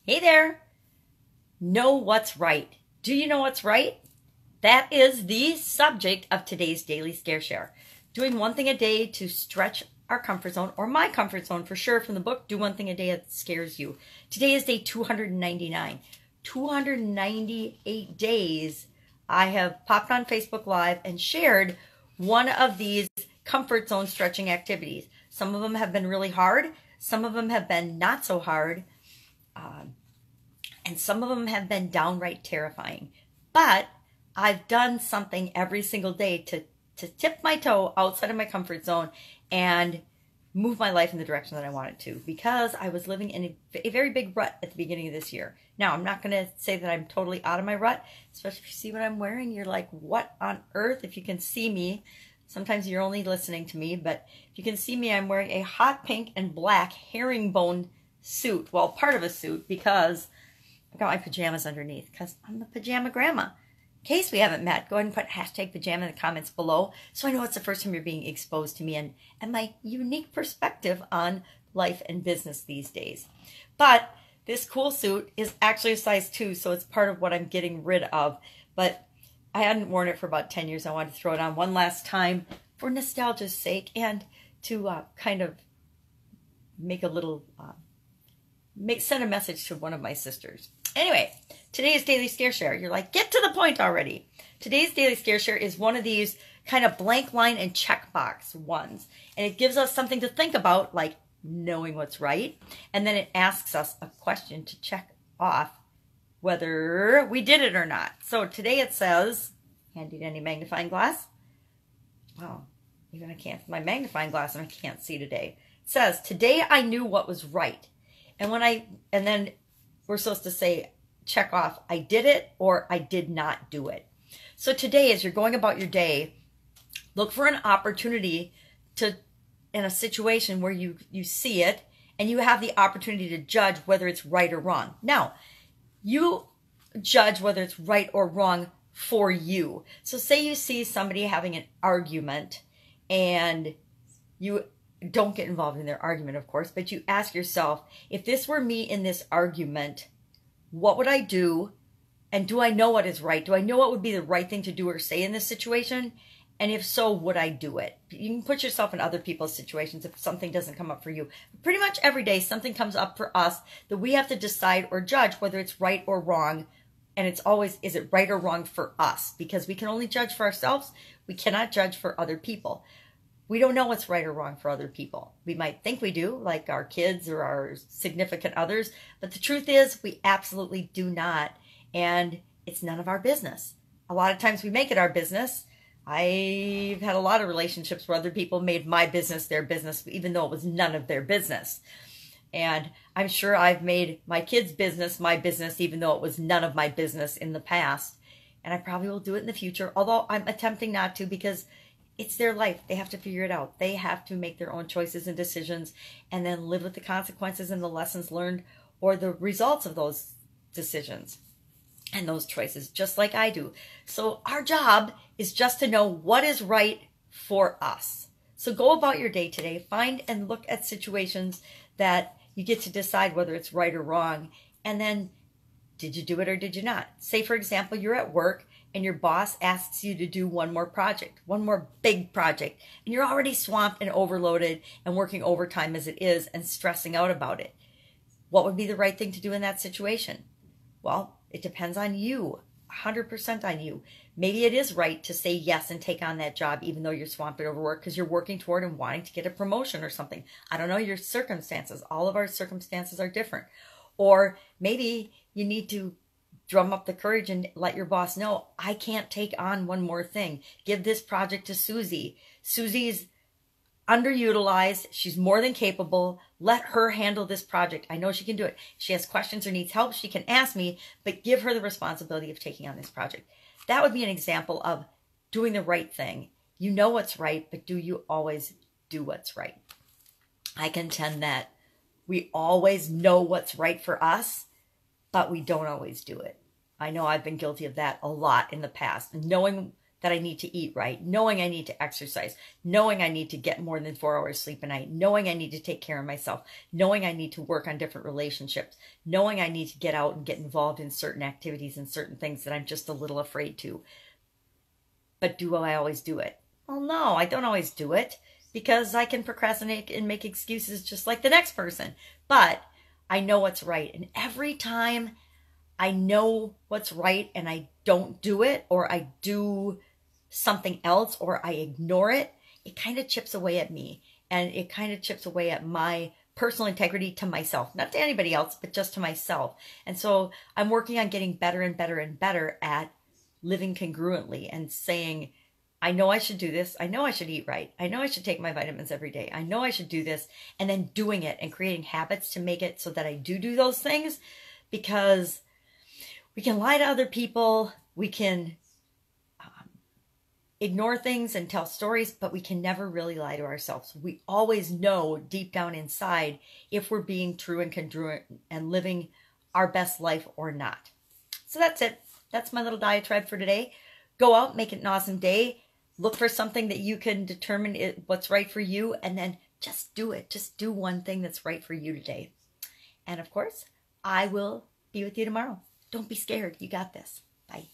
Hey there. Know what's right. Do you know what's right? That is the subject of today's daily scare share. Doing one thing a day to stretch our comfort zone, or my comfort zone for sure, from the book, Do One Thing a Day That Scares You. Today is day 299. 298 days I have popped on Facebook Live and shared one of these comfort zone stretching activities. Some of them have been really hard. Some of them have been not so hard. And some of them have been downright terrifying. But I've done something every single day to tip my toe outside of my comfort zone and move my life in the direction that I want it to, because I was living in a very big rut at the beginning of this year. Now, I'm not going to say that I'm totally out of my rut, especially if you see what I'm wearing. You're like, what on earth? If you can see me, sometimes you're only listening to me, but if you can see me, I'm wearing a hot pink and black herringbone suit. Well, part of a suit, because I got my pajamas underneath, because I'm the pajama grandma. In case we haven't met, go ahead and put hashtag pajama in the comments below so I know it's the first time you're being exposed to me and my unique perspective on life and business these days. But this cool suit is actually a size 2, so it's part of what I'm getting rid of. But I hadn't worn it for about 10 years. I wanted to throw it on one last time for nostalgia's sake and to kind of make a little, send a message to one of my sisters. Anyway, today's daily scare share. You're like, get to the point already. Today's daily scare share is one of these kind of blank line and checkbox ones. And it gives us something to think about, like knowing what's right. And then it asks us a question to check off whether we did it or not. So today it says, handy dandy magnifying glass. Wow, even I can't, my magnifying glass, and I can't see today. It says, today I knew what was right. And then we're supposed to say, check off, I did it or I did not do it. So today, as you're going about your day, look for an opportunity to, in a situation where you see it and you have the opportunity to judge whether it's right or wrong. Now, you judge whether it's right or wrong for you. So say you see somebody having an argument and you don't get involved in their argument, of course, but you ask yourself, if this were me in this argument, what would I do? And do I know what is right? Do I know what would be the right thing to do or say in this situation? And if so, would I do it? You can put yourself in other people's situations if something doesn't come up for you. Pretty much every day, something comes up for us that we have to decide or judge whether it's right or wrong. And it's always, is it right or wrong for us? Because we can only judge for ourselves. We cannot judge for other people. We don't know what's right or wrong for other people. We might think we do, like our kids or our significant others, but the truth is we absolutely do not, and it's none of our business. A lot of times we make it our business. I've had a lot of relationships where other people made my business their business, even though it was none of their business. And I'm sure I've made my kids' business my business, even though it was none of my business in the past. And I probably will do it in the future, although I'm attempting not to, because it's their life. They have to figure it out. They have to make their own choices and decisions and then live with the consequences and the lessons learned or the results of those decisions and those choices, just like I do. So our job is just to know what is right for us. So go about your day today. Find and look at situations that you get to decide whether it's right or wrong. And then, did you do it or did you not? Say, for example, you're at work and your boss asks you to do one more project, one more big project, and you're already swamped and overloaded and working overtime as it is and stressing out about it. What would be the right thing to do in that situation? Well, it depends on you, 100% on you. Maybe it is right to say yes and take on that job even though you're swamped and overworked because you're working toward and wanting to get a promotion or something. I don't know your circumstances. All of our circumstances are different. Or maybe you need to drum up the courage and let your boss know, I can't take on one more thing. Give this project to Susie. Susie's underutilized. She's more than capable. Let her handle this project. I know she can do it. If she has questions or needs help, she can ask me, but give her the responsibility of taking on this project. That would be an example of doing the right thing. You know what's right, but do you always do what's right? I contend that we always know what's right for us, but we don't always do it. I know I've been guilty of that a lot in the past. Knowing that I need to eat right, knowing I need to exercise, knowing I need to get more than 4 hours sleep a night, knowing I need to take care of myself, knowing I need to work on different relationships, knowing I need to get out and get involved in certain activities and certain things that I'm just a little afraid to. But do I always do it? Well, no, I don't always do it because I can procrastinate and make excuses just like the next person. But I know what's right. And every time I know what's right and I don't do it, or I do something else, or I ignore it, it kind of chips away at me. And it kind of chips away at my personal integrity to myself, not to anybody else, but just to myself. And so I'm working on getting better and better and better at living congruently and saying, I know I should do this. I know I should eat right. I know I should take my vitamins every day. I know I should do this. And then doing it and creating habits to make it so that I do those things, because we can lie to other people. We can ignore things and tell stories, but we can never really lie to ourselves. We always know deep down inside if we're being true and congruent and living our best life or not. So that's it. That's my little diatribe for today. Go out, make it an awesome day. Look for something that you can determine what's right for you, and then just do it. Just do one thing that's right for you today. And of course, I will be with you tomorrow. Don't be scared. You got this. Bye.